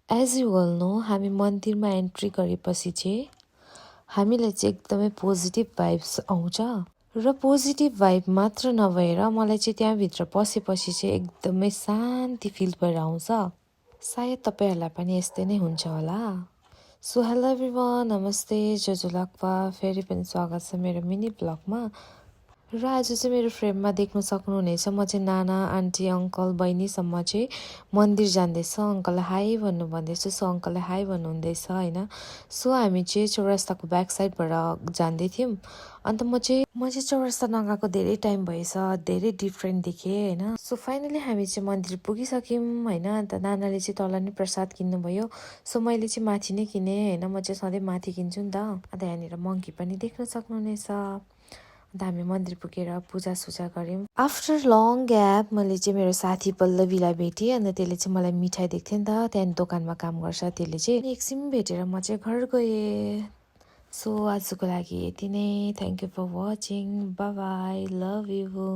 As you all know हामी मन्दिरमा entry गरेपछि चाहिँ हामीलाई चाहिँ एकदमै पोजिटिभ भाइब्स आउँछ र पोजिटिभ भाइब मात्र नभएर मलाई चाहिँ त्यहाँभित्र पसेपछि चाहिँ एकदमै शान्ति फिल भएर आउँछ। सायद तपाईँहरूलाई पनि यस्तै नै हुन्छ होला। सो हेलो एभ्रिवान, नमस्ते, जोजोलाक्पा, फेरि पनि स्वागत छ मेरो मिनी ब्लगमा। र आज चाहिँ मेरो फ्रेममा देख्न सक्नुहुनेछ म चाहिँ नाना आन्टी अङ्कल बहिनीसम्म चाहिँ मन्दिर जाँदैछ। अङ्कललाई हाई भन्नु भन्दैछु, सो अङ्कललाई हाई भन्नुहुँदैछ होइन। सो हामी चाहिँ चौरास्ताको ब्याक साइडबाट जाँदै थियौँ। अन्त म चाहिँ चौरास्ता नगएको धेरै टाइम भएछ, धेरै डिफ्रेन्ट देखेँ होइन। सो फाइनली हामी चाहिँ मन्दिर पुगिसक्यौँ होइन। अन्त नानाले चाहिँ तल नै प्रसाद किन्नुभयो, सो मैले चाहिँ माथि नै किनेँ होइन। म चाहिँ सधैँ माथि किन्छु नि त। अन्त यहाँनिर मङ्की पनि देख्न सक्नुहुनेछ। अन्त हामी मन्दिर पुगेर पूजासुजा गऱ्यौँ। आफ्टर लङ ग्याप मैले चाहिँ मेरो साथी पल्लवीलाई भेटेँ। अन्त त्यसले चाहिँ मलाई मिठाई दिएको थियो नि त, त्यहाँदेखि दोकानमा काम गर्छ त्यसले चाहिँ। एकछिन भेटेर म चाहिँ घर गएँ। सो आजको लागि यति नै। Thank you for watching, bye bye, love you.